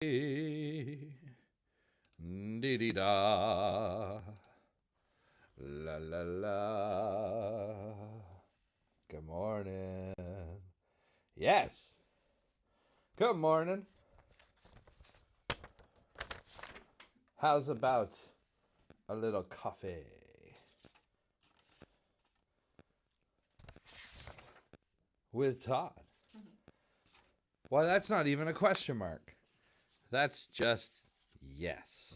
Dee da. La la la. Good morning. Yes. Good morning. How's about a little coffee? With Todd. Well, that's not even a question mark. That's just yes.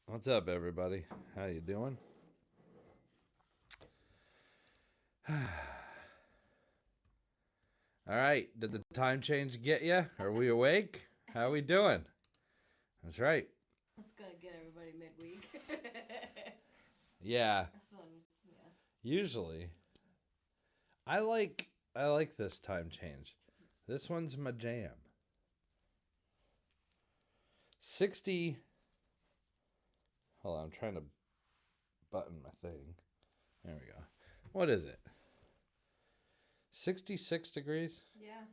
What's up, everybody? How you doing? All right. Did the time change get you? Are we awake? How we doing? That's right. That's gonna get everybody midweek. Yeah. That's one, yeah. Usually, I like this time change. This one's my jam. 60. Hold on, I'm trying to button my thing. There we go. What is it? 66 degrees? Yeah.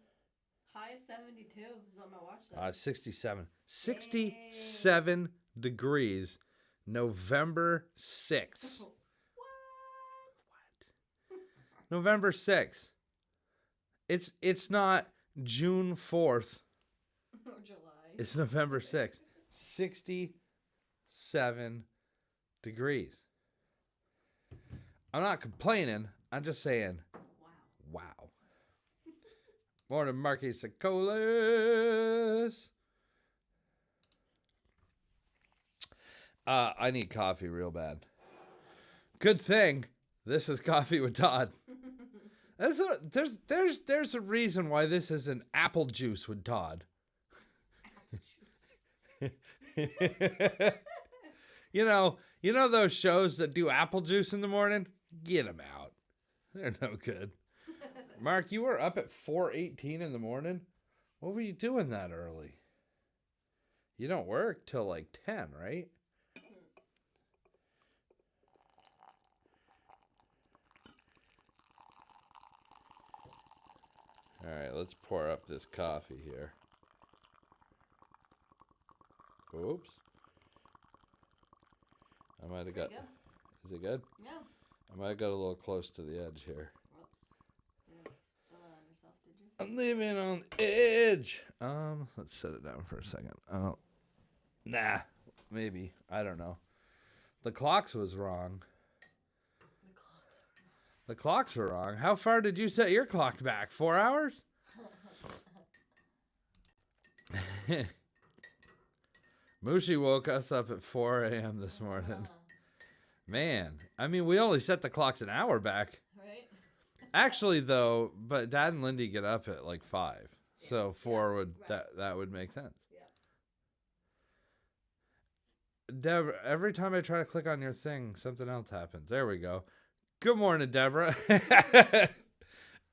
High is 72 is what my watch says. 67. 67 degrees, November 6th. What? November 6th. It's not June 4th. Or July. It's November 6th. 67 degrees. I'm not complaining. I'm just saying, Wow. wow. Morning, Marquis Secolas. I need coffee real bad. Good thing this is Coffee with Todd. There's a reason why this is an apple juice with Todd. You know those shows that do apple juice in the morning? Get them out. They're no good. Mark, you were up at 4:18 in the morning. What were you doing that early? You don't work till like 10, right? All right, let's pour up this coffee here. Oops. I might have got... Good. Is it good? Yeah. I might have got a little close to the edge here. Whoops. You didn't spill it on yourself, did you? I'm leaving on the edge. Let's set it down for a second. Nah, maybe. I don't know. The clocks was wrong. The clocks were wrong. How far did you set your clock back? 4 hours? Mushi woke us up at 4 a.m. this morning. Man, I mean, we only set the clocks an hour back. Right? Actually, though, but Dad and Lindy get up at like 5. Yeah. So 4 would right. that would make sense. Yeah. Deborah, every time I try to click on your thing, something else happens. There we go. Good morning, Deborah.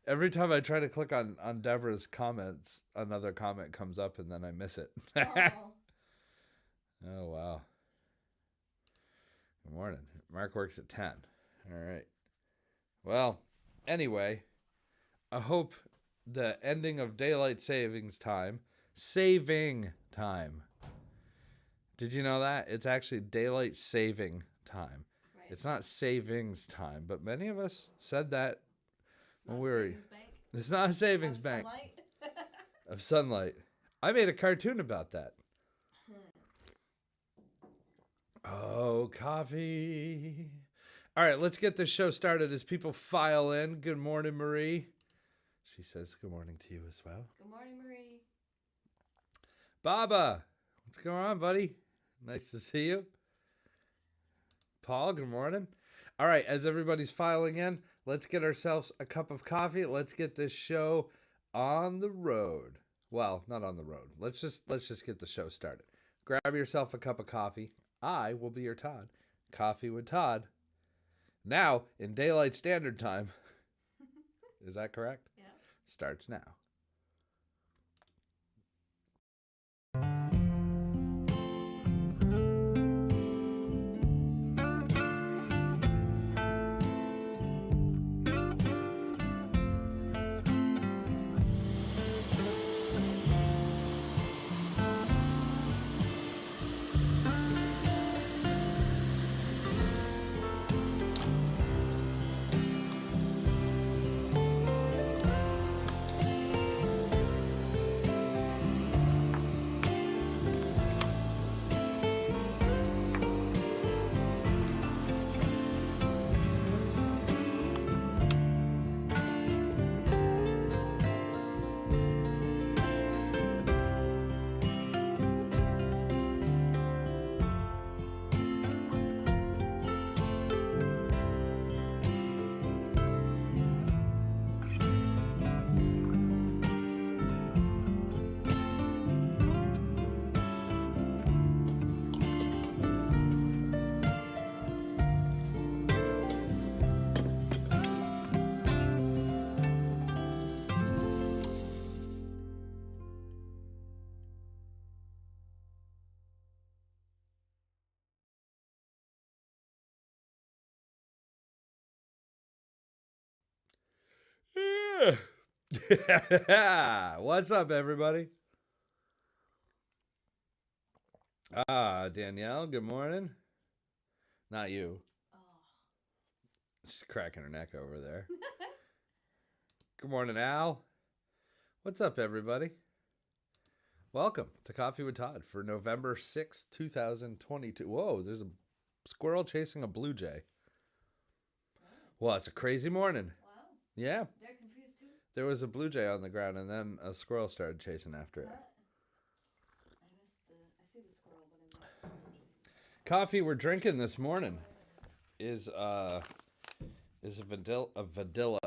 Every time I try to click on Deborah's comments, another comment comes up and then I miss it. Oh. Oh, wow. Good morning. Mark works at 10. All right. Well, anyway, I hope the ending of daylight saving time. Did you know that? It's actually daylight saving time. Right. It's not savings time, but many of us said that It's when not we a were... savings bank. It's not a savings Of bank sunlight. of sunlight. I made a cartoon about that. Oh, coffee. All right, let's get this show started as people file in. Good morning, Marie. She says good morning to you as well. Good morning, Marie. Baba, what's going on, buddy? Nice to see you. Paul, good morning. All right, as everybody's filing in, let's get ourselves a cup of coffee. Let's get this show on the road. Well, not on the road. Let's just get the show started. Grab yourself a cup of coffee. I will be your Todd. Coffee with Todd. Now in daylight standard time. Is that correct? Yeah. Starts now. What's up, everybody? Danielle, good morning. Not you. Oh. She's cracking her neck over there. Good morning, Al. What's up, everybody? Welcome to Coffee with Todd for November 6th, 2022. Whoa, there's a squirrel chasing a blue jay. Well, it's a crazy morning. Wow. Yeah. They're confused too. There was a blue jay on the ground, and then a squirrel started chasing after it. I see the squirrel, but I missed the Coffee we're drinking this morning is a Vidilla. Vidilla.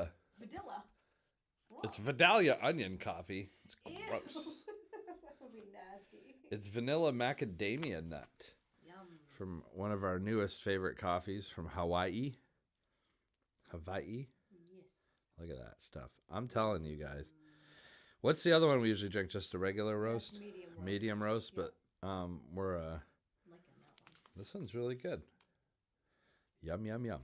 What? It's Vidalia onion coffee. It's Ew. gross. That would be nasty. It's vanilla macadamia nut Yum. from one of our newest favorite coffees from Hawaii. Yes. Look at that stuff. I'm telling you guys. What's the other one we usually drink? Just a regular roast? Medium roast. Medium roast, Yeah. but we're Liking that one. this one's really good. Yum yum yum.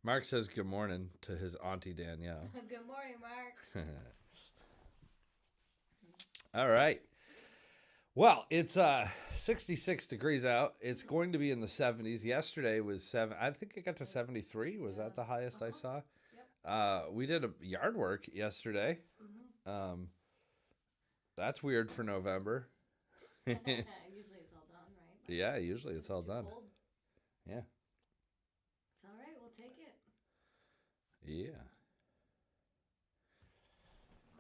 Mark says good morning to his auntie Danielle. Good morning, Mark. All right. Well, it's 66 degrees out. It's going to be in the 70s. Yesterday was 7. I think it got to 73. Was that the highest I saw? Yep. We did a yard work yesterday. Mm-hmm. That's weird for November. Usually it's all done, right? Yeah, usually it's all too done. cold. Yeah. It's all right. We'll take it. Yeah.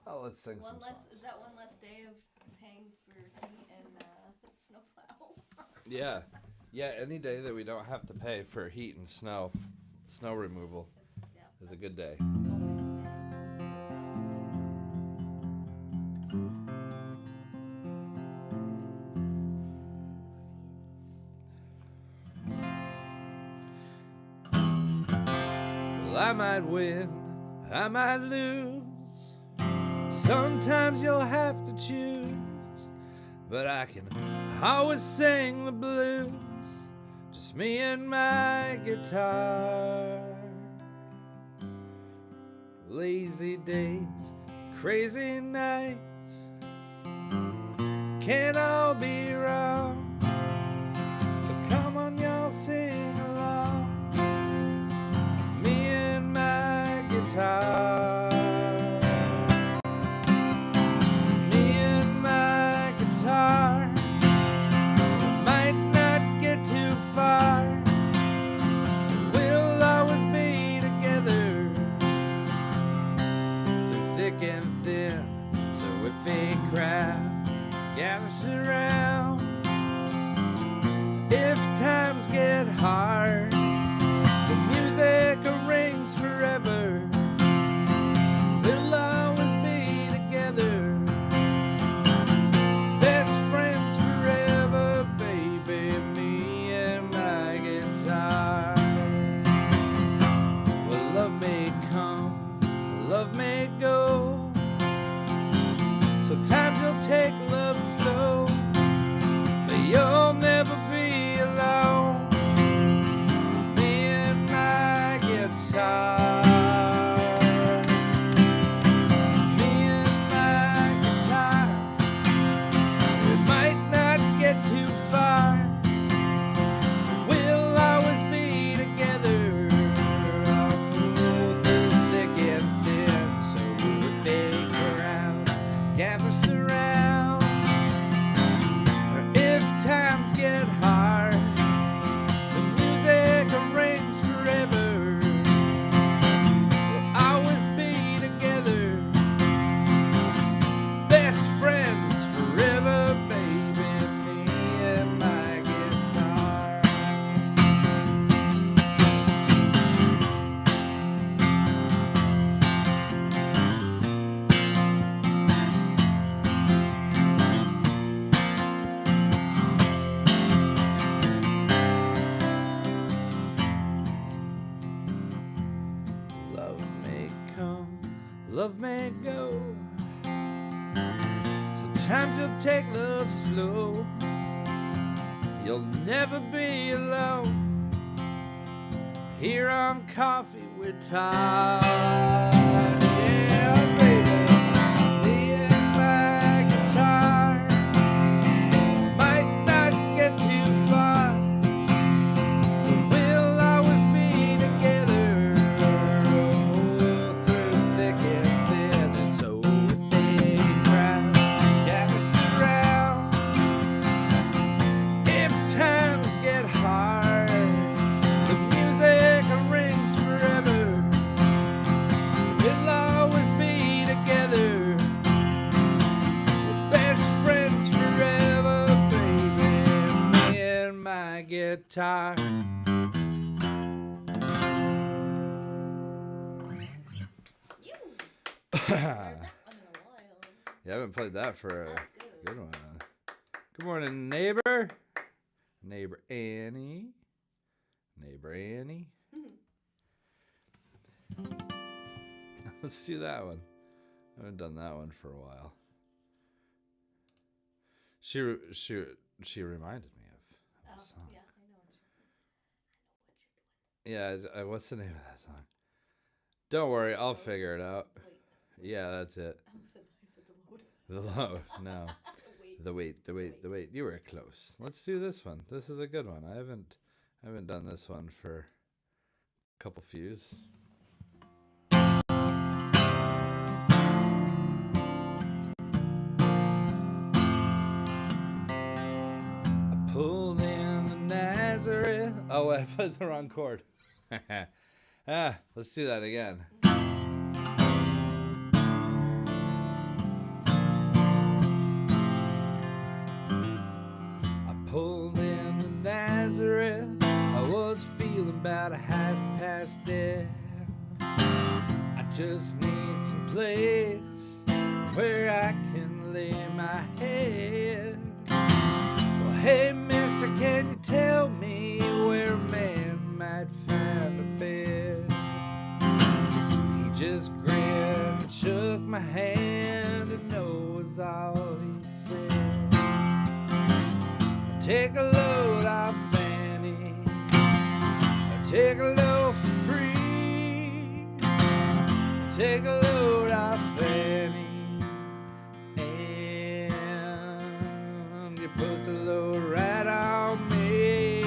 Oh, let's sing One some less. songs. Is that one less day of paying for heat and snowplow? Yeah. Yeah, any day that we don't have to pay for heat and snow removal Yeah. is a good day. Always stay. Well, I might win, I might lose. Sometimes you'll have to choose. But I can always sing the blues. Just me and my guitar. Lazy days, crazy nights can't all be wrong. So come on, y'all, sing along. Me and my guitar. Me and my guitar. Might not get too far. We'll always be together through thick and thin. So if a crowd gathers around, if times get hard, the music rings forever. We'll always be together, best friends forever, baby. Me and my guitar. Well, love may come, love may go. Sometimes you'll take love slow, but you'll never be alone. Me and my guitar. Me and my guitar. We might not get too far. We'll always be together. Oh, through thick and thin. So if a crowd gathers around, or if times get hard, the music rings forever. We'll always be together, best friends forever, baby. Me and my guitar. Love may come, love may go. Sometimes you'll take love slow. You'll never be alone. Here on Coffee guitar. Yeah, baby, me and my guitar might not get too far, but we'll always be together through thick and thin. And so if they try to gather us around, if times get hard, the music rings forever. We'll always be together. We're best friends forever, baby. Me and my guitar. You. Heard that one in a while. You haven't played that for a That's good. good one. Good morning, neighbor. Neighbor Annie. Neighbor Annie. Let's do that one. I haven't done that one for a while. She reminded me of Oh, a song. yeah, I know what you're doing. Yeah, what's the name of that song? Don't worry, I'll figure it out. Wait, Yeah, that's it. I almost said the load. The load. No. Wait. The wait. You were close. Let's do this one. This is a good one. I haven't done this one for a couple fews. I pulled into Nazareth. Oh, I played the wrong chord. Let's do that again. I pulled into Nazareth. I was feeling about a 1/2 dead. I just need some place where I can lay my head. Well, hey, mister, can you tell me where a man might find a bed? He just grinned and shook my hand, and no was all he said. Take a load off Fanny. Take a load for free. Take a load off Fanny. And you put the load right on me.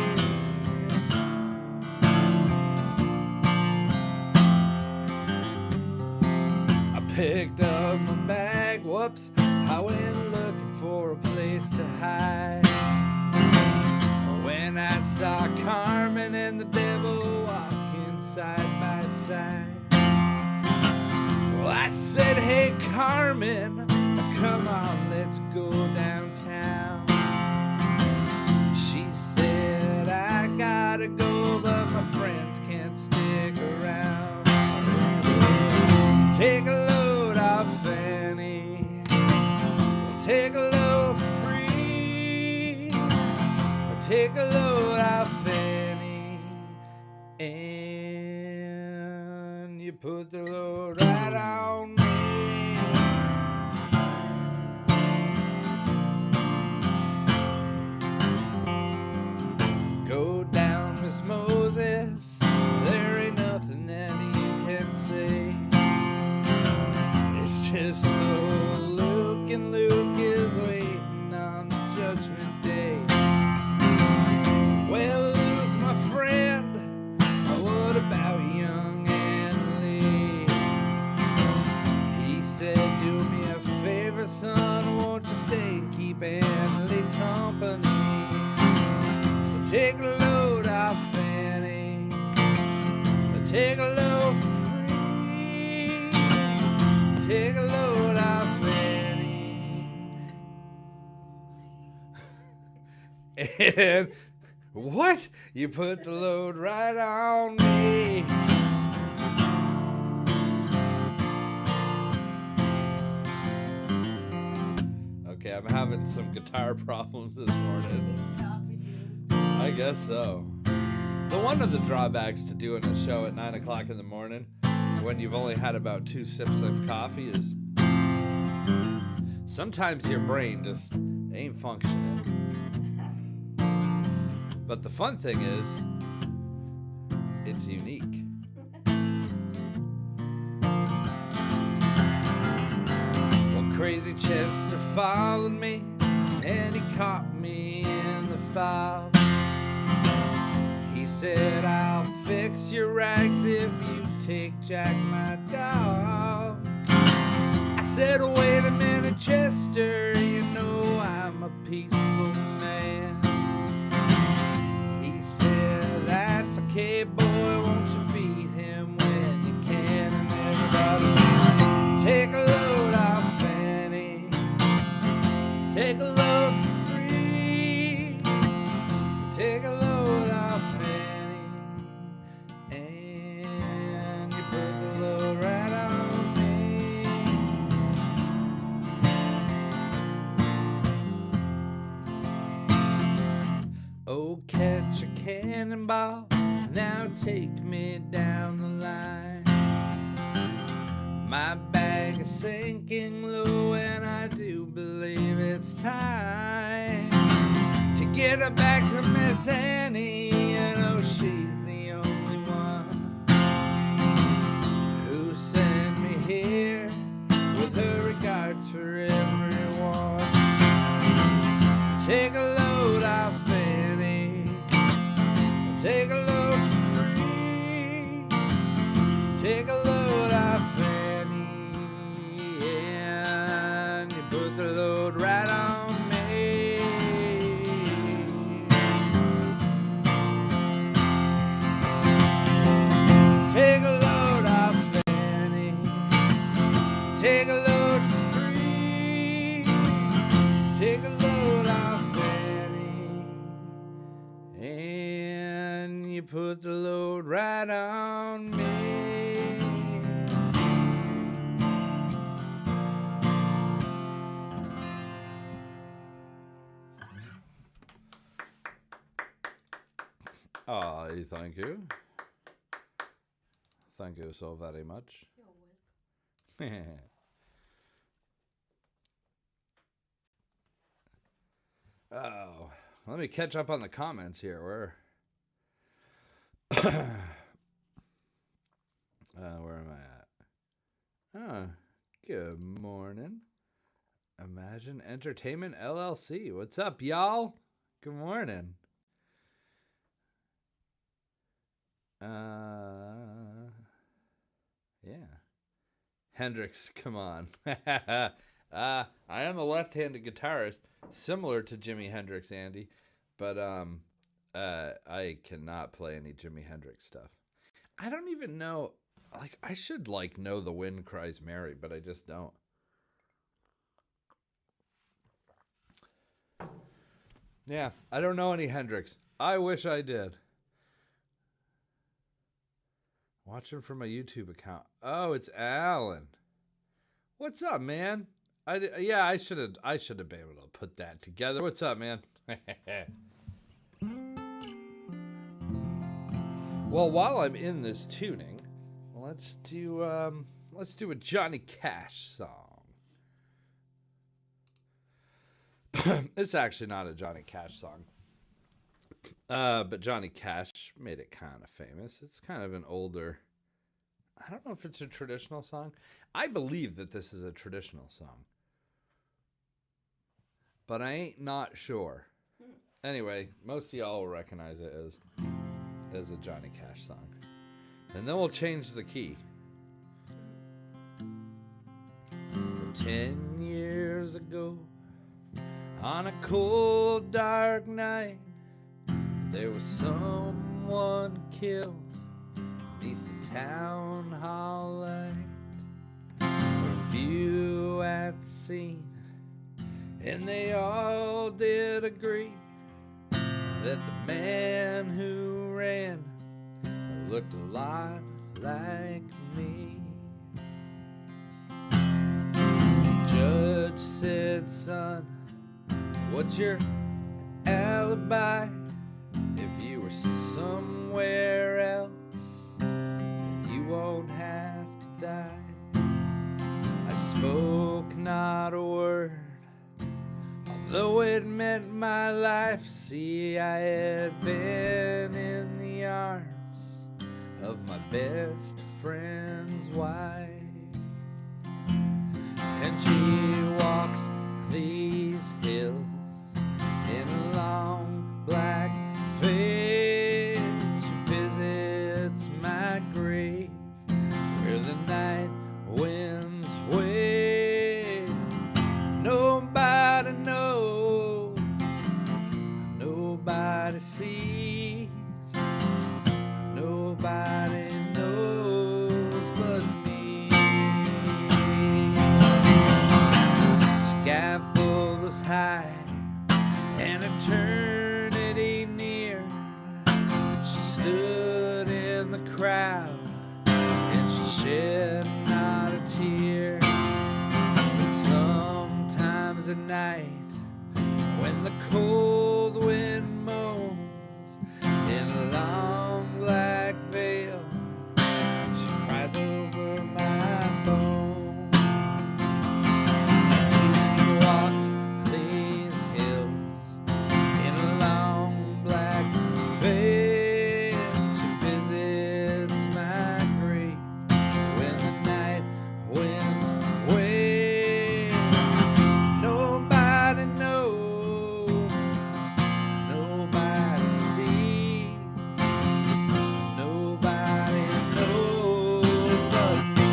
I picked up my bag. Whoops. I went looking for a place to hide. When I saw Carmen and the devil walking side by side. Well, I said, hey, Carmen, come on, let's go downtown. She said, I gotta go, but my friends can't stick around. Take a load off Fanny. Take a load for free. Take a load off Fanny. And you put the load right on me. Go down, Miss Moses. There ain't nothing that you can say. It's just old Luke, and Luke is waiting on Judgment Day. Well, Luke, my friend, what about young Anna Lee? He said, do me a favor, son, won't you stay and keep Anna Lee company? So take a load off Fanny. Take a load for free. Take a load off Fanny. And what? You put the load right on me. Okay, I'm having some guitar problems this morning. It's coffee, dude. I guess so. The one of the drawbacks to doing a show at 9 o'clock in the morning when you've only had about 2 sips of coffee is sometimes your brain just ain't functioning. But the fun thing is, it's unique. Crazy Chester followed me, and he caught me in the foul. He said, I'll fix your rags if you take Jack, my dog. I said, wait a minute, Chester, you know I'm a peaceful man. He said, that's okay, boy, won't you feed him when you can? And everybody take a load off Fanny, take a load for free, take a load off Fanny, and you put the load right on me. Oh, catch a cannonball, now take me down the line. My bag is sinking low, and I do believe it's time to get her back to Miss Annie. You know she's the only one who sent me here with her regards for everyone. Take a load off Fanny, take a load for free, take a load off Fanny, and you put the load right on me. Take a load off Fanny, take a load for free, take a load off Fanny, and you put the load right on me. Oh, thank you. Thank you so very much. You're welcome. Oh, let me catch up on the comments here. Where am I at? Good morning. Imagine Entertainment LLC. What's up, y'all? Good morning. Yeah. Hendrix, come on. I am a left-handed guitarist, similar to Jimi Hendrix, Andy, but I cannot play any Jimi Hendrix stuff. I don't even know. Like, I should know The Wind Cries Mary, but I just don't. Yeah, I don't know any Hendrix. I wish I did. Watching from my YouTube account. Oh, it's Alan. What's up, man? I should have been able to put that together. What's up, man? Well, while I'm in this tuning, let's do a Johnny Cash song. It's actually not a Johnny Cash song. But Johnny Cash made it kind of famous. It's kind of an older, I don't know if it's a traditional song. I believe that this is a traditional song, but I ain't not sure. Anyway, most of y'all will recognize it as a Johnny Cash song. And then we'll change the key. 10 years ago, on a cold, dark night, there was someone killed beneath the town hall light. There were few at the scene, and they all did agree that the man who ran looked a lot like me. The judge said, son, what's your alibi? If you were somewhere else, then you won't have to die. I spoke not a word, although it meant my life. See, I had been in the arms of my best friend's wife, and she comes a night when the cold wind moans in a long black veil. She cries over my bones. She walks these hills in a long black veil. She visits my grave when the night winds wail. Nobody knows, nobody sees, nobody knows but me.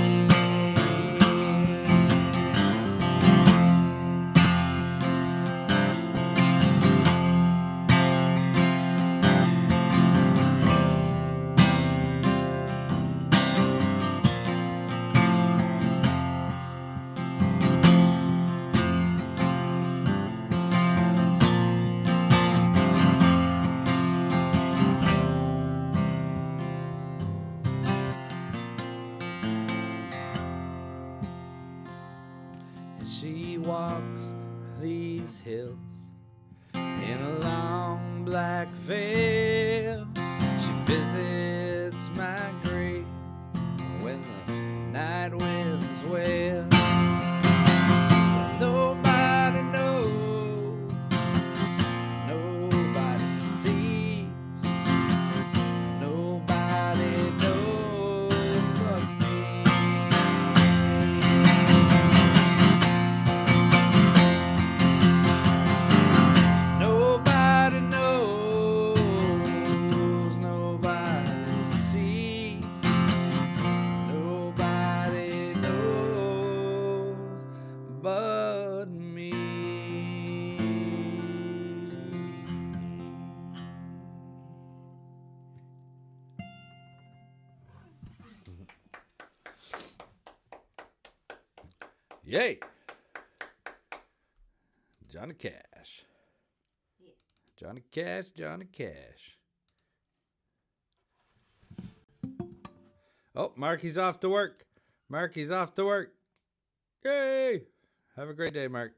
She walks these hills in a long black veil. She visits my grave when the night winds wail. Nobody knows, nobody sees, nobody knows but me. Nobody knows, nobody sees, nobody knows but me. Yay! Johnny Cash. Yeah. Johnny Cash, Johnny Cash. Oh, Marky's off to work. Marky's off to work. Yay! Have a great day, Mark.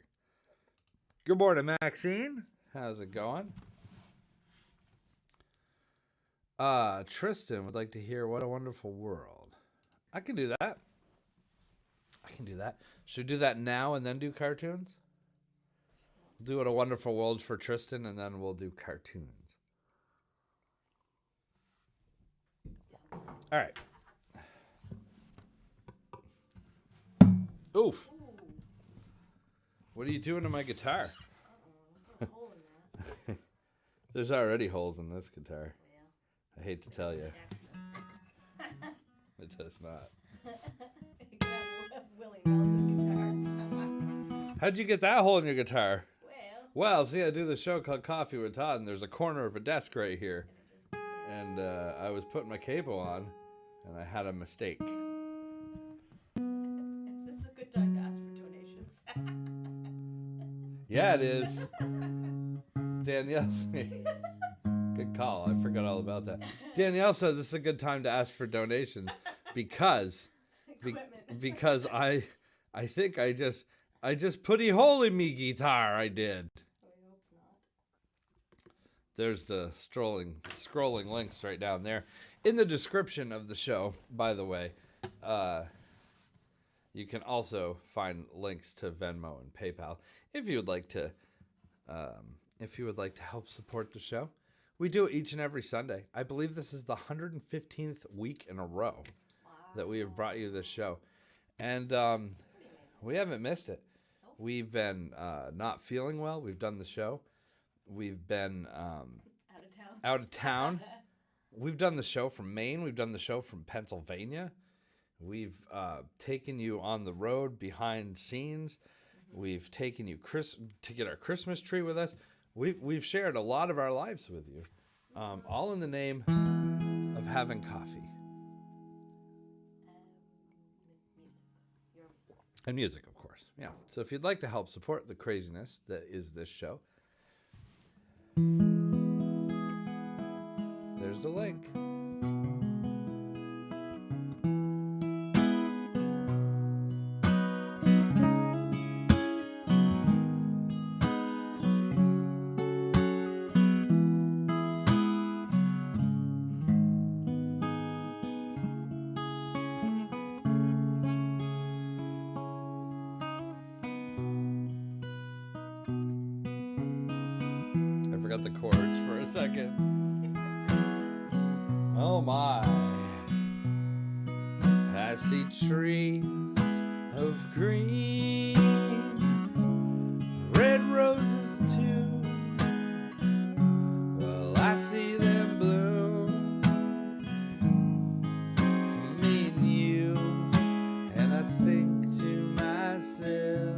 Good morning, Maxine. How's it going? Tristan would like to hear What a Wonderful World. I can do that. Should we do that now and then do cartoons? We'll do What a Wonderful World for Tristan and then we'll do cartoons. All right. Oof. Ooh. What are you doing to my guitar? There's a hole in that. There's already holes in this guitar. Well, I hate to tell you. Maximus. It does not. You can have Willie Nelson guitar. How'd you get that hole in your guitar? Well, Well, see, I do the show called Coffee with Todd, and there's a corner of a desk right here. and it just And I was putting my capo on, and I had a mistake. Is this a good time to ask for donations? Yeah, it is. Danielle, good call. I forgot all about that. Danielle said this is a good time to ask for donations because Equipment. because I think I just put a hole in me guitar. I did. Oh, I hope not. There's the scrolling links right down there in the description of the show. By the way, you can also find links to Venmo and PayPal if you would like to help support the show. We do it each and every Sunday. I believe this is the 115th week in a row that we have brought you this show, and Pretty amazing. we haven't missed it. Nope. We've been not feeling well. We've done the show. We've been Out of town. out of town. We've done the show from Maine. We've done the show from Pennsylvania. We've taken you on the road behind scenes. We've taken you to get our Christmas tree with us. We've shared a lot of our lives with you, all in the name of having coffee Music. Your and music, of course. Yeah. So if you'd like to help support the craziness that is this show, there's the link. forgot the chords for a second. Oh my. I see trees of green, red roses too. Well, I see them bloom for me and you, and I think to myself,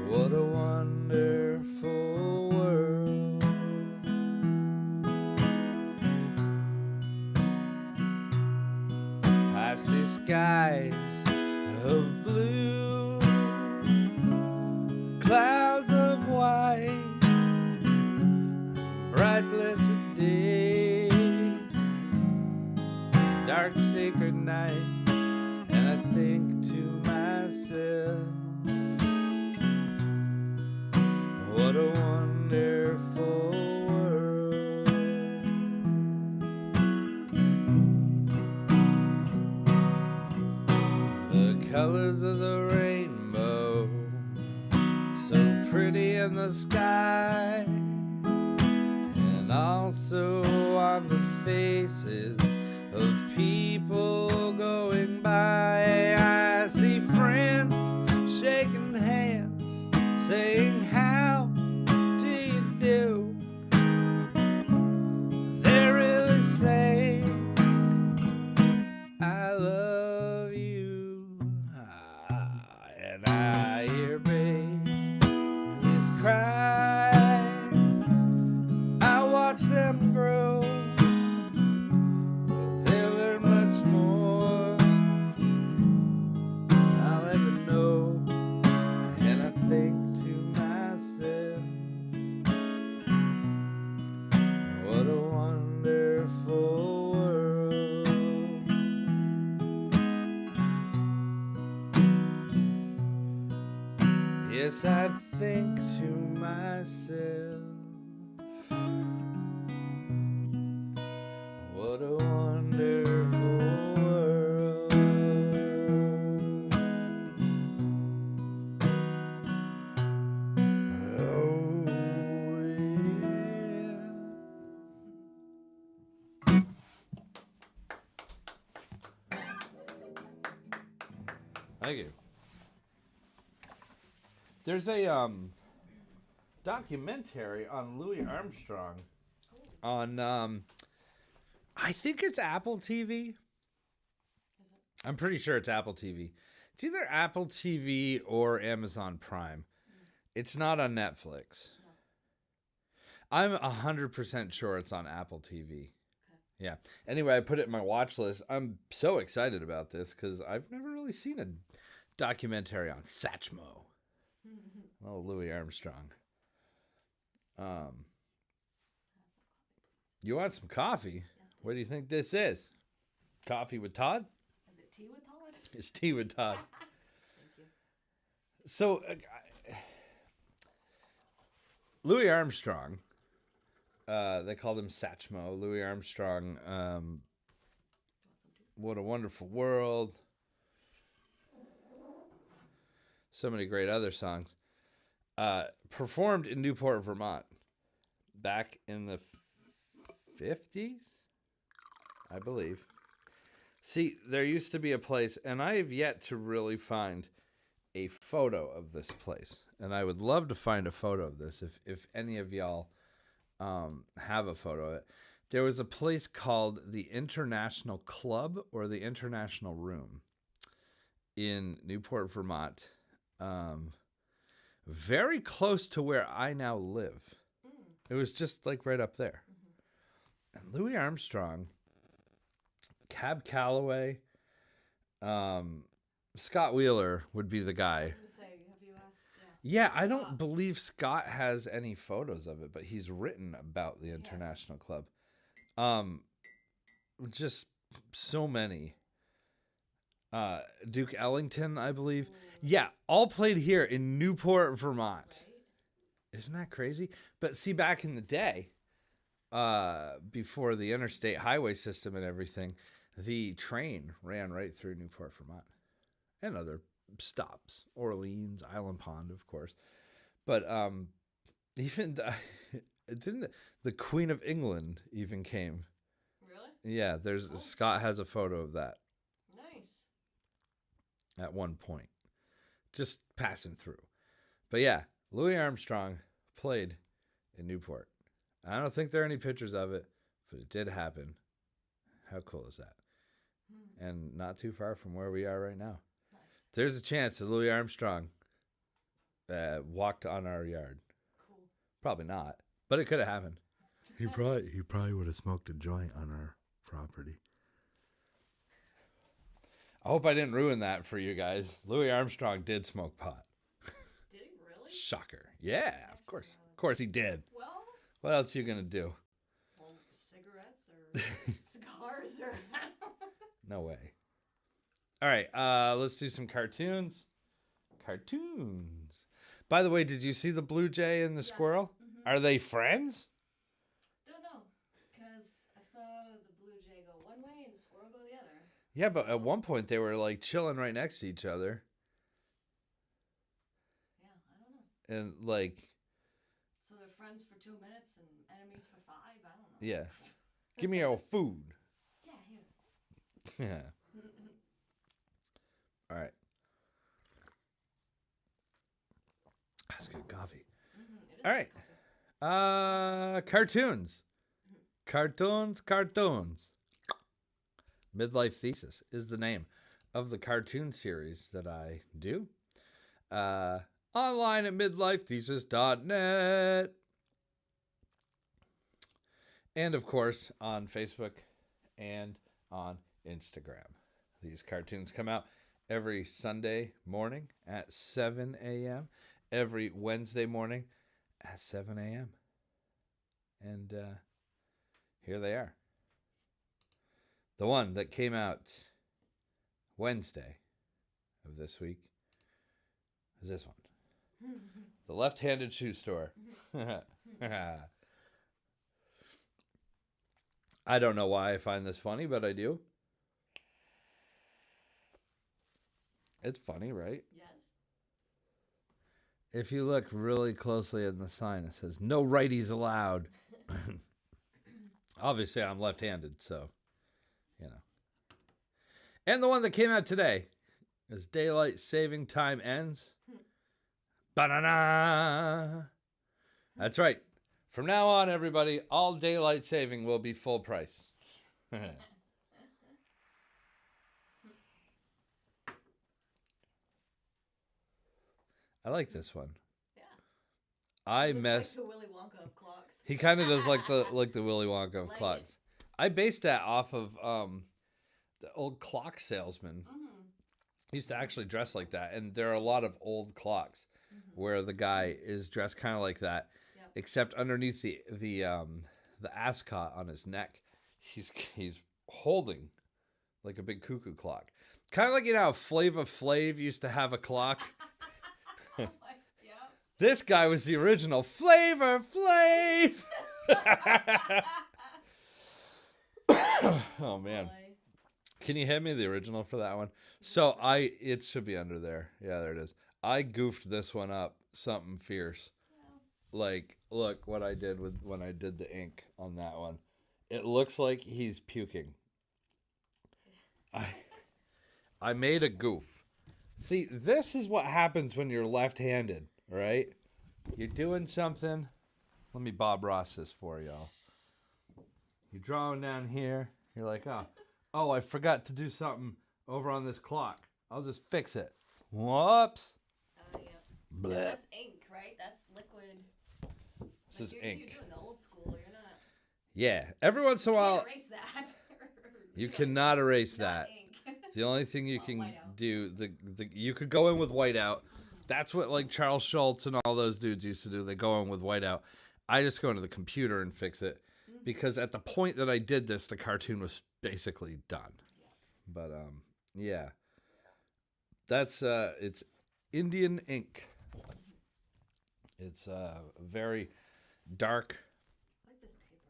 what a wonderful world. I see skies of blue, clouds of white, bright blessed days, dark sacred nights, and I think to myself, what a wonderful world. The colors of the rainbow, so pretty in the sky, and also on the faces of people going by. I see friends shaking hands, saying, how do you do? They're really saying, I love you. And I hear babies cry. I watch them grow. They'll learn much more. I'll ever know. And I think to myself, what a wonderful world. Yes, I think to myself, what a wonderful world. Oh, yeah. Thank you. There's a documentary on Louis Armstrong on I think it's Apple TV. I'm pretty sure it's Apple TV. It's either Apple TV or Amazon Prime. It's not on Netflix. I'm 100% sure it's on Apple TV. Yeah. Anyway, I put it in my watch list. I'm so excited about this because I've never really seen a documentary on Satchmo. Oh, Louis Armstrong. You want some coffee? What do you think this is? Coffee with Todd? Is it tea with Todd? It's tea with Todd. Thank you. So, Louis Armstrong, they called him Satchmo. Louis Armstrong, What a Wonderful World. So many great other songs. Performed in Newport, Vermont back in the 50s, I believe. See, there used to be a place, and I have yet to really find a photo of this place. And I would love to find a photo of this if any of y'all have a photo of it. There was a place called the International Club or the International Room in Newport, Vermont. Very close to where I now live. It was just like right up there. And Louis Armstrong, Cab Calloway, Scott Wheeler would be the guy. I was gonna say, have you asked? Yeah, I don't believe Scott has any photos of it, but he's written about the International Club. Just so many. Duke Ellington, I believe. Yeah, all played here in Newport, Vermont. Right. Isn't that crazy? But see, back in the day, before the interstate highway system and everything, the train ran right through Newport, Vermont, and other stops. Orleans, Island Pond, of course. But Even it didn't. The Queen of England even came. Really? Yeah, there's Oh. Scott has a photo of that Nice. at one point, just passing through. But yeah, Louis Armstrong played in Newport. I don't think there are any pictures of it, but it did happen. How cool is that? And not too far from where we are right now. Nice. There's a chance that Louis Armstrong walked on our yard. Cool. Probably not, but it could have happened. He probably would have smoked a joint on our property. I hope I didn't ruin that for you guys. Louis Armstrong did smoke pot. Did he really? Shocker. Yeah, of course. Of course he did. Well, What else you gonna do? cigarettes or cigars or. No way. All right, let's do some cartoons. Cartoons. By the way, did you see the blue jay and the squirrel? Mm-hmm. Are they friends? Don't know, because I saw the blue jay go one way and the squirrel go the other. Yeah, but at one point they were like chilling right next to each other. Yeah, I don't know. And like, So they're friends for 2 minutes and enemies for 5? I don't know. yeah. Give me your food. Yeah, here. Yeah. All right. That's good coffee. Mm-hmm. It is All right. coffee. Cartoons. Cartoons. Midlife Thesis is the name of the cartoon series that I do. Online at midlifethesis.net. And of course on Facebook and on Instagram. These cartoons come out every Sunday morning at 7 a.m., every Wednesday morning at 7 a.m. And here they are. The one that came out Wednesday of this week is this one. The Left-Handed Shoe Store. I don't know why I find this funny, but I do. It's funny, right? Yes. If you look really closely in the sign, it says, "No righties allowed." Obviously, I'm left-handed, so, you know. And the one that came out today is Daylight Saving Time Ends. Ba-na-na! That's right. From now on, everybody, all daylight saving will be full price. I like this one. Yeah. I Looks messed. like the Willy Wonka of clocks. He kind of does like the Willy Wonka of Like clocks. it. I based that off of the old clock salesman. Mm-hmm. He used to actually dress like that, and there are a lot of old clocks where the guy is dressed kind of like that, Yep. except underneath the ascot on his neck, he's holding like a big cuckoo clock, kind of like how Flava Flav used to have a clock. Yeah. This guy was the original Flavor Flav. Oh man. Boy. Can you hand me the original for that one? So it should be under there. Yeah, there it is. I goofed this one up something fierce. Like, look what I did when I did the ink on that one. It looks like he's puking. I made a goof. See, this is what happens when you're left-handed, right? You're doing something. Let me Bob Ross this for y'all. You're drawing down here. You're like, oh, I forgot to do something over on this clock. I'll just fix it. Whoops. Oh, yeah. Blech. That's ink, right? That's liquid. This is you're, ink. You're doing the old school. You're not. Yeah. Every once in a You while, can't erase that. you cannot erase Not that. ink. The only thing you Well, can whiteout. do, you could go in with whiteout. That's what like Charles Schultz and all those dudes used to do. They go in with whiteout. I just go into the computer and fix it because at the point that I did this, the cartoon was basically done. But yeah, that's it's Indian ink. It's very dark. I like this paper.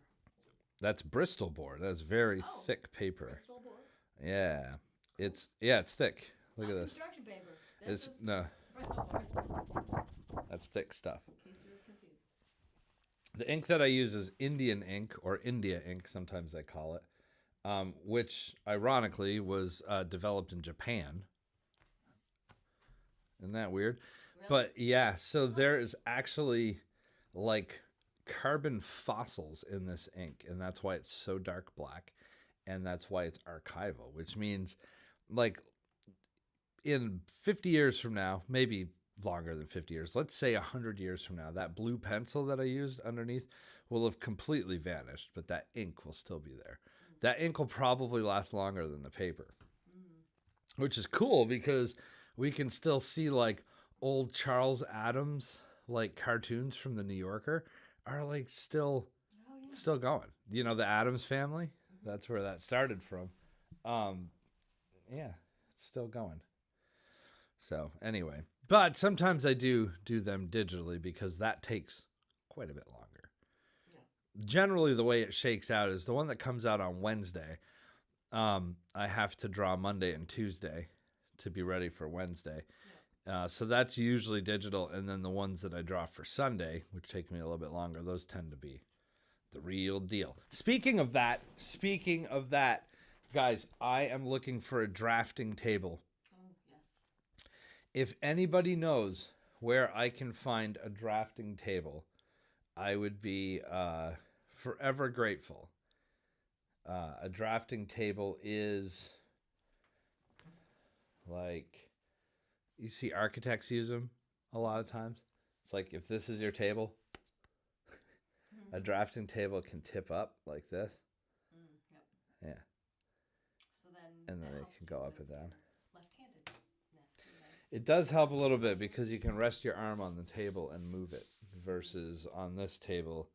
That's Bristol board. That's very Oh, thick paper. Bristol board. Yeah, it's thick. Look at Not this. construction paper. This It's is no, Bristol board. that's thick stuff. In case you were confused. The ink that I use is Indian ink, or India ink, sometimes they call it, which ironically was developed in Japan. Isn't that weird? Really? But yeah, so there is actually like carbon fossils in this ink, and that's why it's so dark black, and that's why it's archival, which means like in 50 years from now, maybe longer than 50 years, let's say 100 years from now, that blue pencil that I used underneath will have completely vanished, but that ink will still be there. That ink will probably last longer than the paper, which is cool because we can still see like old Charles Adams like cartoons from the New Yorker are like still Oh yeah. still going. You know, the Adams family, that's where that started from. Um yeah, it's still going. So anyway, but sometimes I do them digitally because that takes quite a bit longer. Yeah. Generally, the way it shakes out is the one that comes out on Wednesday. I have to draw Monday and Tuesday to be ready for Wednesday. So that's usually digital, and then the ones that I draw for Sunday, which take me a little bit longer, those tend to be the real deal. Speaking of that, guys, I am looking for a drafting table. Oh yes. If anybody knows where I can find a drafting table, I would be forever grateful. A drafting table is like, you see architects use them a lot of times. It's like, if this is your table, a drafting table can tip up like this. Yep. Yeah. So then. And then that it helps can you go up with and down. your left-handedness too, right? It does help a little bit because you can rest your arm on the table and move it versus on this table,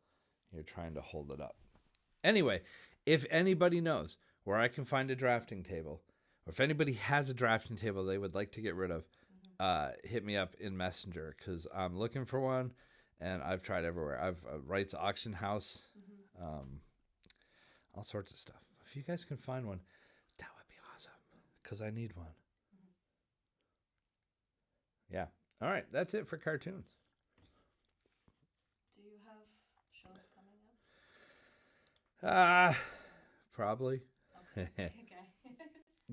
you're trying to hold it up. Anyway, if anybody knows where I can find a drafting table, or if anybody has a drafting table they would like to get rid of, hit me up in Messenger because I'm looking for one, and I've tried everywhere. I've Wright's Auction House, all sorts of stuff. If you guys can find one, that would be awesome because I need one. Yeah. All right, that's it for cartoons. Do you have shows coming up? Probably. Okay.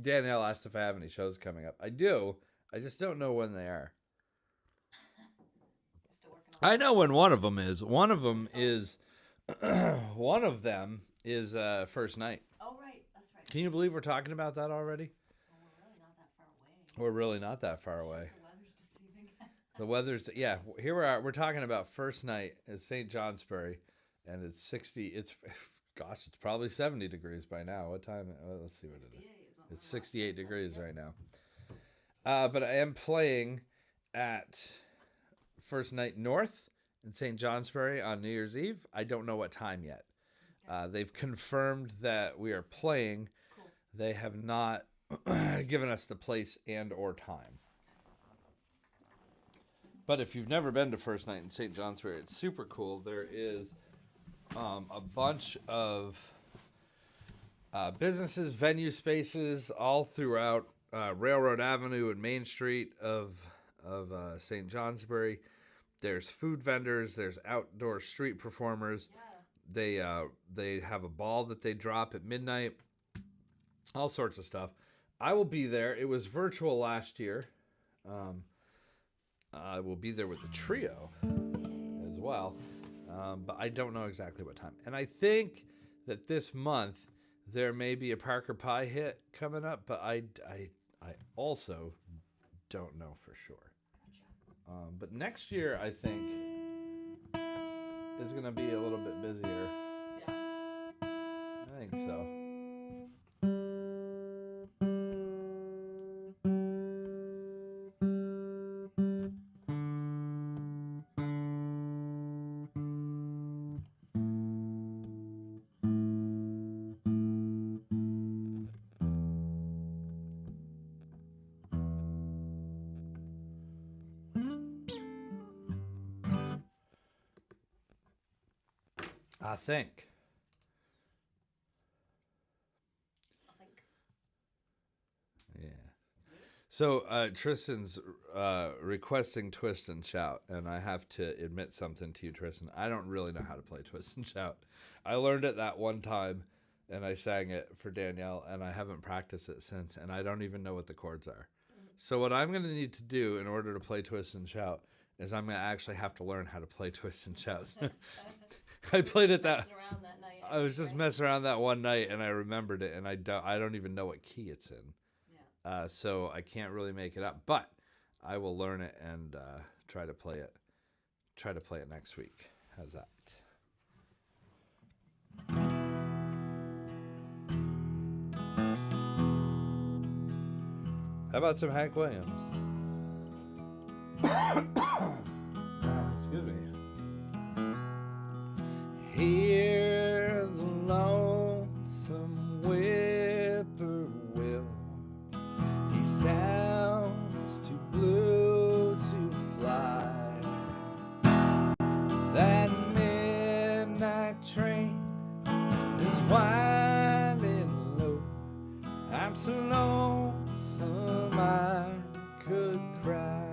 Danielle asked if I have any shows coming up. I do. I just don't know when they are. Still working on I know when one of them is. One of them is First Night. Oh right, that's right. Can you believe we're talking about that already? Well, we're really not that far away. We're really not that far away. The weather's deceiving. The weather's, yeah, here we are. We're talking about First Night at St. Johnsbury, and it's 60. It's probably 70 degrees by now. What time? Let's see what it is. It's 68 degrees right now. But I am playing at First Night North in St. Johnsbury on New Year's Eve. I don't know what time yet. They've confirmed that we are playing. Cool. They have not given us the place and or time. But if you've never been to First Night in St. Johnsbury, it's super cool. There is a bunch of businesses, venue spaces all throughout Railroad Avenue and Main Street of St. Johnsbury. There's food vendors. There's outdoor street performers. Yeah. They have a ball that they drop at midnight. All sorts of stuff. I will be there. It was virtual last year. I will be there with the trio as well, but I don't know exactly what time. And I think that this month there may be a Parker Pie hit coming up, but I also don't know for sure. But next year I think is going to be a little bit busier. Yeah. I think so. I think. Yeah. So Tristan's requesting Twist and Shout, and I have to admit something to you, Tristan. I don't really know how to play Twist and Shout. I learned it that one time, and I sang it for Danielle, and I haven't practiced it since, and I don't even know what the chords are. So what I'm going to need to do in order to play Twist and Shout is I'm going to actually have to learn how to play Twist and Shout. I played it that. Around that night, I was just right? messing around that one night, and I remembered it, and I don't even know what key it's in. So I can't really make it up, but I will learn it and try to play it. Try to play it next week. How's that? How about some Hank Williams? Excuse me. Hear the lonesome whippoorwill. He sounds too blue to fly. That midnight train is winding low. I'm so lonesome I could cry.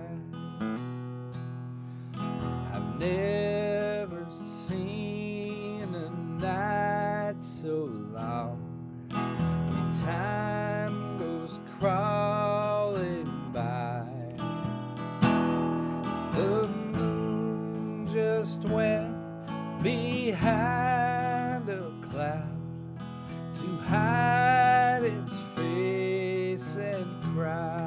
I've never seen a night so long. When time goes crawling by, the moon just went behind a cloud to hide its face and cry.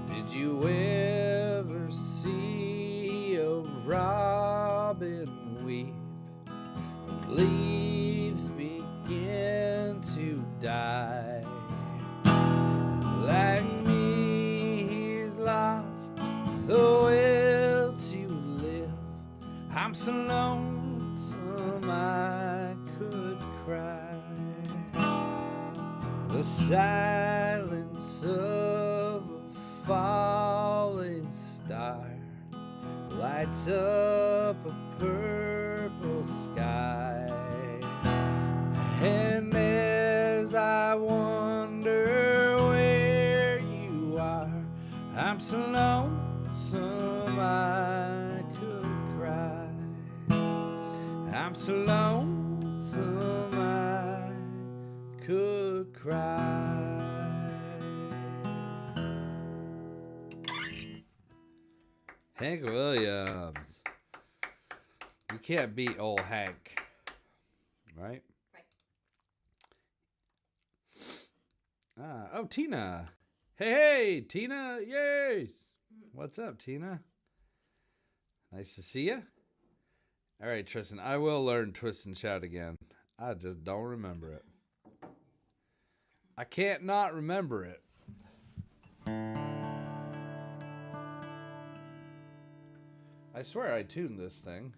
Did you ever see a robin weep when leaves begin to die? Like me, he's lost the will to live. I'm so lonesome I could cry. The silence of a falling star lights up a purple sky, and as I wonder where you are, I'm so lonesome I could cry. I'm so lonesome I could cry. Hank Williams. You can't beat old Hank. Right? Right. Oh, Tina. Hey, Tina. Yay. What's up, Tina? Nice to see you. All right, Tristan. I will learn Twist and Shout again. I just don't remember it. I can't not remember it. I swear I tuned this thing.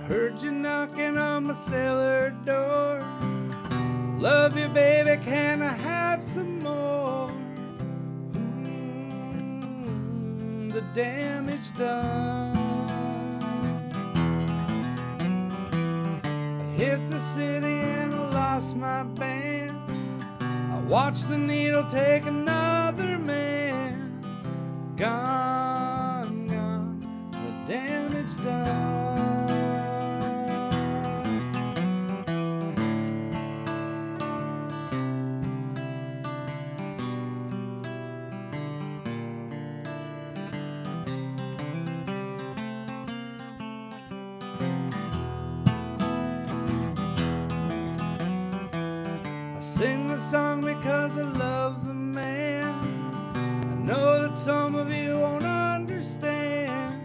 Heard you knocking on my cellar door. Love you, baby, can I have some more? The damage done. I hit the the city and I lost my band. I watched the needle take another man. Gone, gone, the damage done. I sing the song because I love the man. I know that some of you won't understand.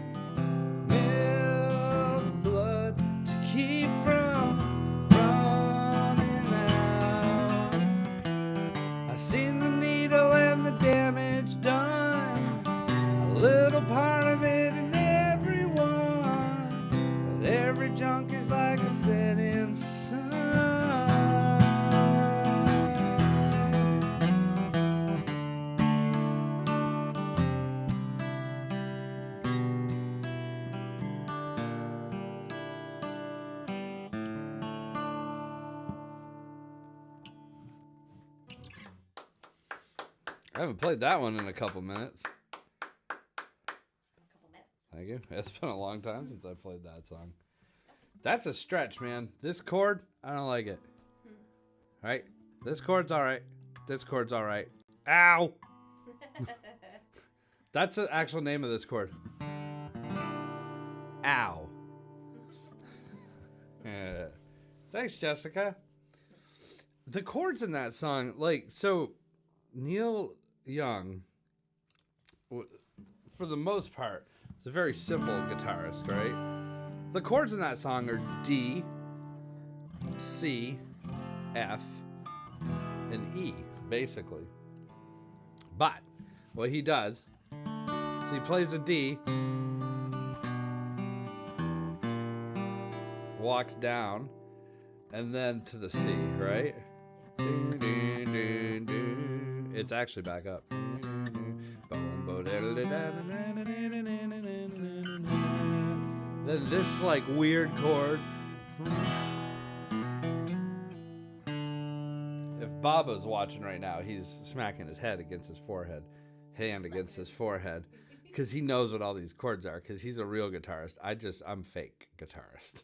Milk blood to keep from running out. I seen the needle and the damage done. A little part of it in everyone. But every junk is like a setting sun. I haven't played that one in a couple minutes. A couple minutes. Thank you. It's been a long time since I played that song. That's a stretch, man. This chord, I don't like it. Right? This chord's all right. This chord's all right. Ow! That's the actual name of this chord. Ow. Yeah. Thanks, Jessica. The chords in that song, like, so Neil Young, for the most part, is a very simple guitarist, right? The chords in that song are D, C, F, and E, basically. But what he does is he plays a D, walks down, and then to the C, right? It's actually back up. Then this like weird chord. If Baba's watching right now, he's smacking his head against his forehead, hand against his forehead, because he knows what all these chords are, because he's a real guitarist. I'm fake guitarist.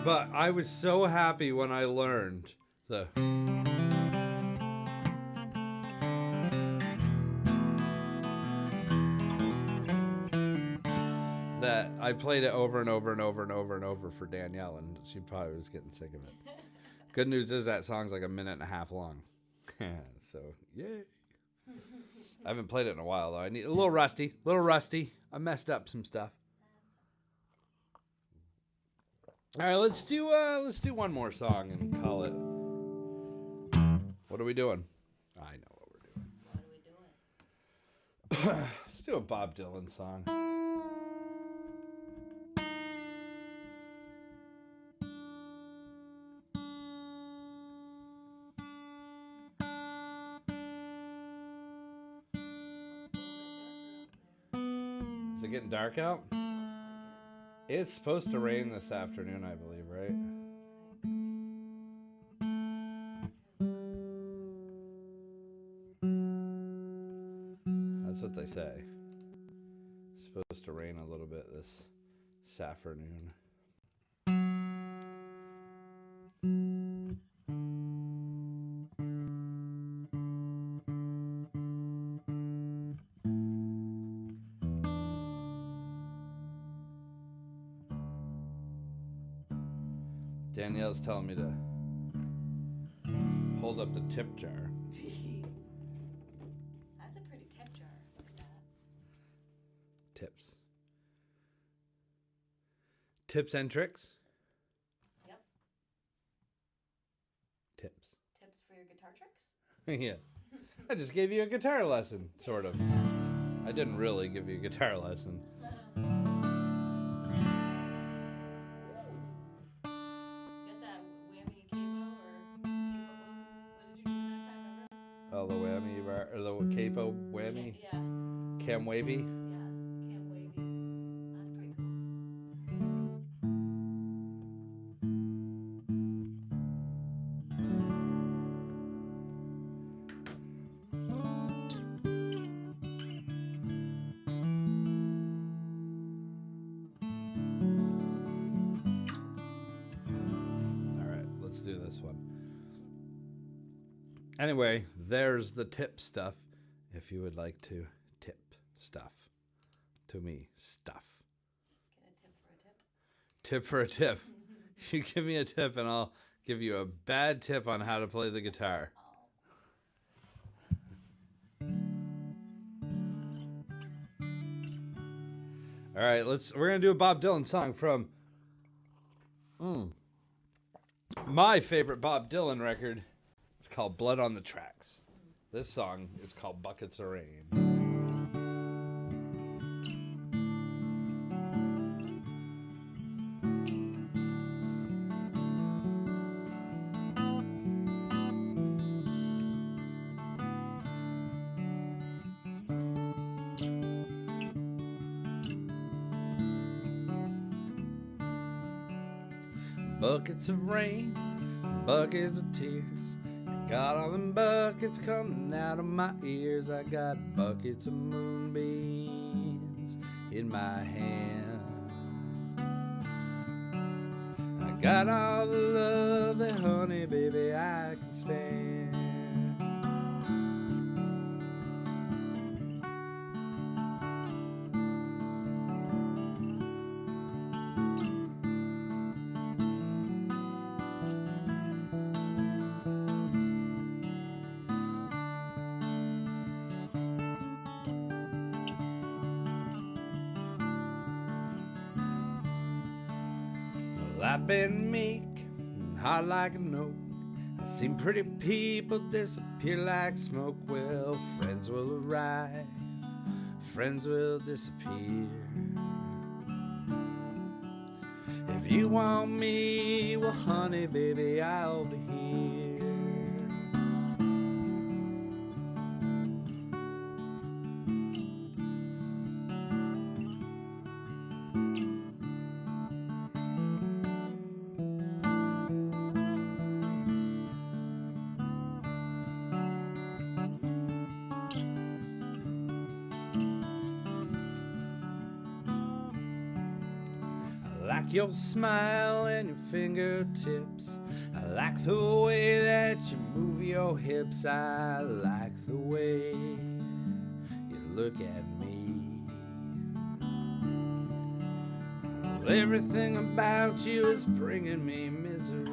But I was so happy when I learned the that I played it over and over and over and over and over for Danielle, and she probably was getting sick of it. Good news is that song's like a minute and a half long. So, yay. I haven't played it in a while, though. I need a little rusty. I messed up some stuff. All right, let's do one more song and call it. What are we doing? I know what we're doing. What are we doing? Let's do a Bob Dylan song. Is it getting dark out? Looks like it. It's supposed to rain this afternoon, I believe, right? That's what they say. It's supposed to rain a little bit this afternoon. Danielle's telling me to hold up the tip jar. That's a pretty tip jar. Look at that. Tips. Tips and tricks? Yep. Tips. Tips for your guitar tricks? Yeah. I just gave you a guitar lesson, sort of. I didn't really give you a guitar lesson. Oh, the whammy bar, or the capo whammy? Yeah. Cam wavy? Yeah. Cam wavy. That's pretty cool. this one. Anyway, there's the tip stuff. If you would like to tip stuff to me, stuff. Get a tip for a tip? Tip for a tip. You give me a tip and I'll give you a bad tip on how to play the guitar. All right, we're going to do a Bob Dylan song from my favorite Bob Dylan record. It's called Blood on the Tracks. This song is called Buckets of Rain. Buckets of rain, buckets of tears. I got all them buckets coming out of my ears. I got buckets of moonbeams in my hand. I got all the love that, honey, baby, I can stand. Well, I've been meek and hot like an oak. I've seen pretty people disappear like smoke. Well, friends will arrive, friends will disappear. If you want me, well, honey, baby, I'll be here. I like your smile and your fingertips. I like the way that you move your hips. I like the way you look at me. Well, everything about you is bringing me misery.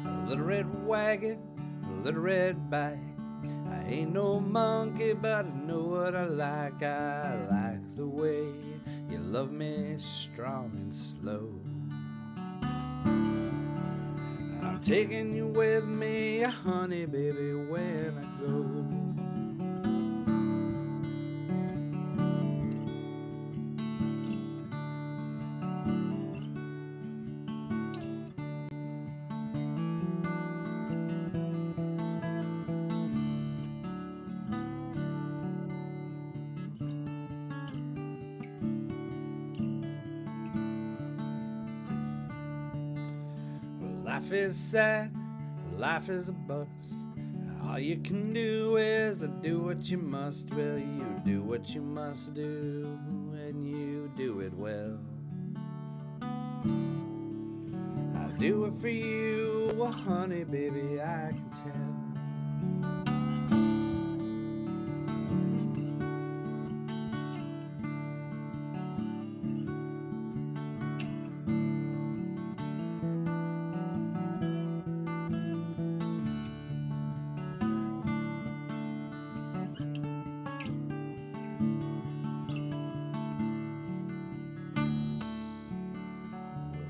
A little red wagon, a little red bike. I ain't no monkey, but I know what I like. I like the way you love me strong and slow. I'm taking you with me, honey, baby, when I go. Life is sad, life is a bust. All you can do is do what you must. Well, you do what you must do, and you do it well. I do it for you, well, honey, baby, I can tell.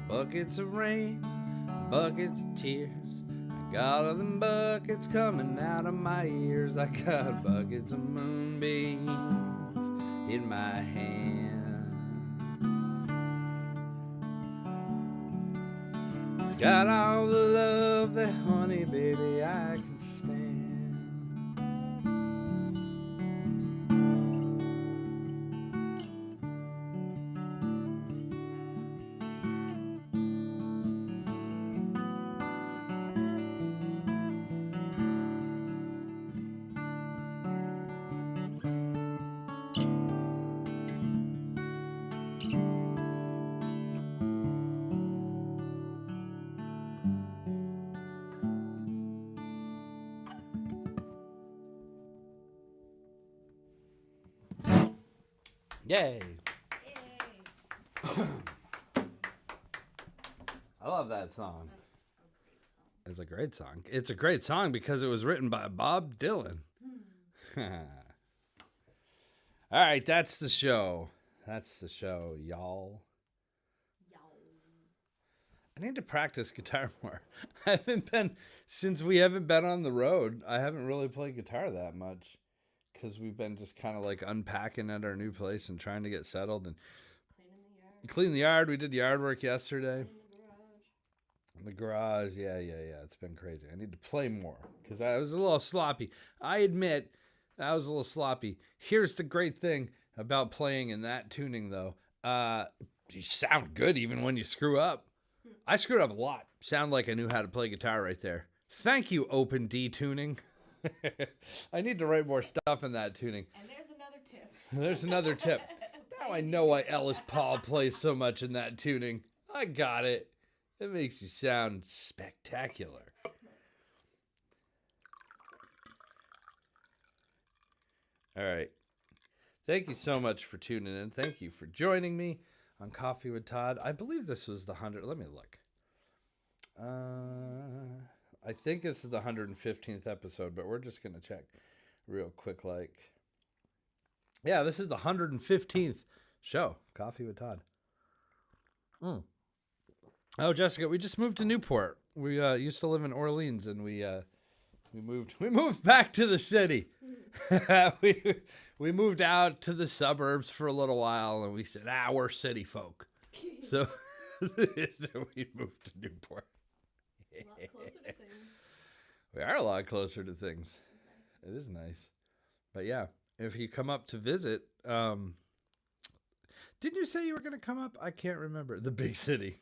Buckets of rain, buckets of tears. I got all them buckets coming out of my ears. I got buckets of moonbeams in my hand. Got all the love that, honey, baby, I can stand. Yay! Yay. I love that song. That's a great song. It's a great song. It's a great song because it was written by Bob Dylan. All right, that's the show. That's the show, y'all. I need to practice guitar more. Since we haven't been on the road, I haven't really played guitar that much because we've been just kind of like unpacking at our new place and trying to get settled and clean the yard. We did yard work yesterday. The garage, yeah. It's been crazy. I need to play more because I was a little sloppy. I admit I was a little sloppy. Here's the great thing about playing in that tuning, though. You sound good even when you screw up. I screwed up a lot. Sound like I knew how to play guitar right there. Thank you, Open D Tuning. I need to write more stuff in that tuning. And there's another tip. There's another tip. Now I know why Ellis Paul plays so much in that tuning. I got it. It makes you sound spectacular. All right. Thank you so much for tuning in. Thank you for joining me on Coffee with Todd. I believe this was the 100. Let me look. I think this is the 115th episode, but we're just going to check real quick. Yeah, this is the 115th show, Coffee with Todd. Oh, Jessica, we just moved to Newport. We used to live in Orleans, and we moved back to the city. we moved out to the suburbs for a little while, and we said, we're city folk. So we moved to Newport. A lot closer to things. We are a lot closer to things. It is nice. But yeah, if you come up to visit, didn't you say you were going to come up? I can't remember. The big city.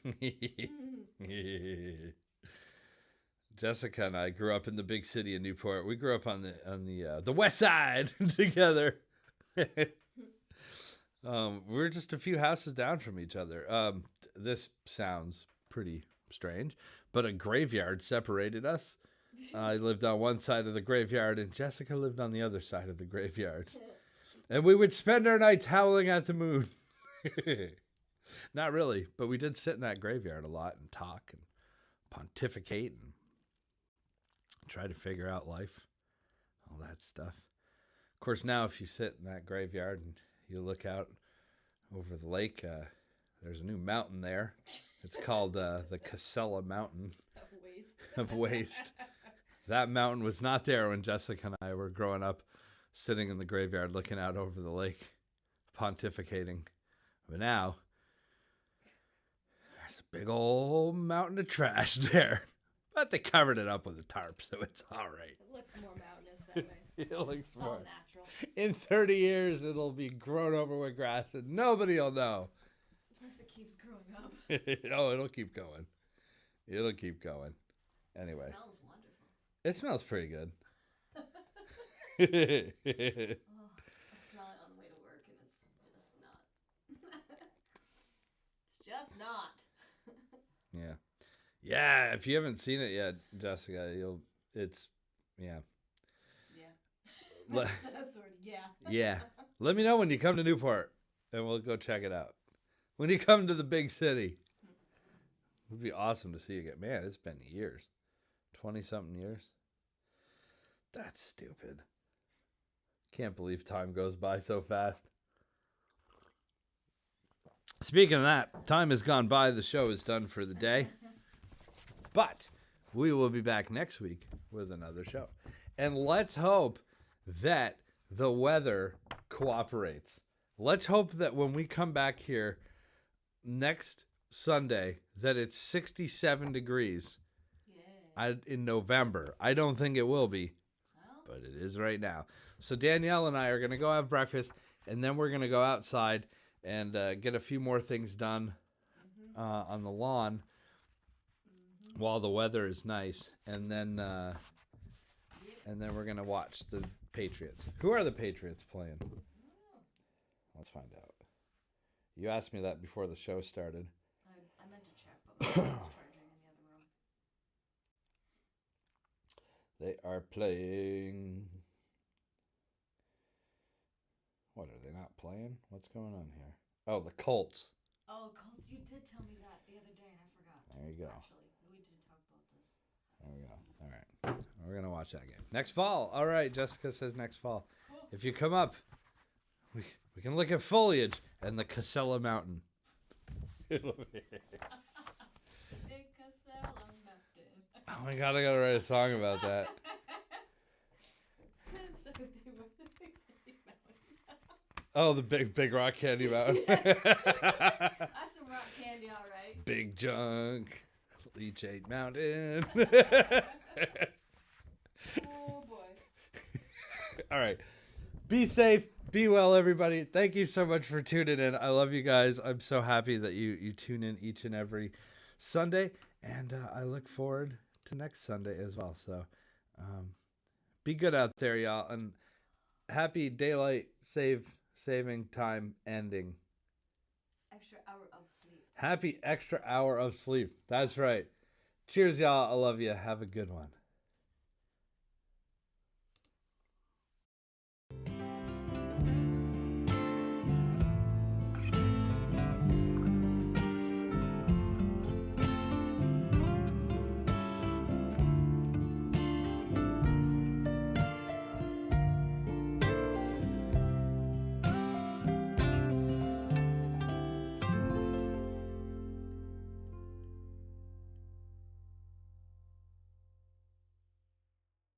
Jessica and I grew up in the big city of Newport. We grew up on the west side together. We're just a few houses down from each other. This sounds pretty strange, but a graveyard separated us. I lived on one side of the graveyard, and Jessica lived on the other side of the graveyard. And we would spend our nights howling at the moon. Not really, but we did sit in that graveyard a lot and talk and pontificate and try to figure out life, all that stuff. Of course, now if you sit in that graveyard and you look out over the lake, there's a new mountain there. It's called the Casella Mountain of Waste. That mountain was not there when Jessica and I were growing up, sitting in the graveyard looking out over the lake, pontificating. But now, there's a big old mountain of trash there. But they covered it up with a tarp, so it's all right. It looks more mountainous that way. It looks It's more. all natural. In 30 years, it'll be grown over with grass, and nobody will know. Unless it keeps growing up. Oh, it'll keep going. It'll keep going. Anyway. It smells wonderful. It smells pretty good. Oh, I smell it on the way to work, and it's just not. It's just not. Yeah. Yeah, if you haven't seen it yet, Jessica, it's. Yeah. Le- That's sort of, yeah. Yeah. Let me know when you come to Newport, and we'll go check it out. When you come to the big city. It would be awesome to see you again. Man, it's been years. 20-something years. That's stupid. Can't believe time goes by so fast. Speaking of that, time has gone by. The show is done for the day. But we will be back next week with another show. And let's hope that the weather cooperates. Let's hope that when we come back here next Sunday, that it's 67 degrees in November. I don't think it will be, but it is right now. So Danielle and I are going to go have breakfast, and then we're going to go outside and get a few more things done on the lawn while the weather is nice, and then we're going to watch the Patriots. Who are the Patriots playing? Let's find out. You asked me that before the show started. I meant to check, but my phone was charging in the other room. They are playing. What are they not playing? What's going on here? Oh, the Colts. Oh, Colts, you did tell me that the other day and I forgot. There you go. Actually, we did talk about this. There we go. All right. We're going to watch that game. Next fall. All right. Jessica says next fall. Cool. If you come up, we can look at foliage and the Casella Mountain. It'll be... Big Casella Mountain. Oh my God, I got to write a song about that. So big mountain. Oh, the big rock candy mountain. Yes. That's some rock candy, all right. Big junk. Leachate Mountain. Oh, boy. All right. Be safe. Be well, everybody. Thank you so much for tuning in. I love you guys. I'm so happy that you tune in each and every Sunday. And I look forward to next Sunday as well. So be good out there, y'all. And happy daylight saving time ending. Extra hour of sleep. Happy extra hour of sleep. That's right. Cheers, y'all. I love you. Have a good one.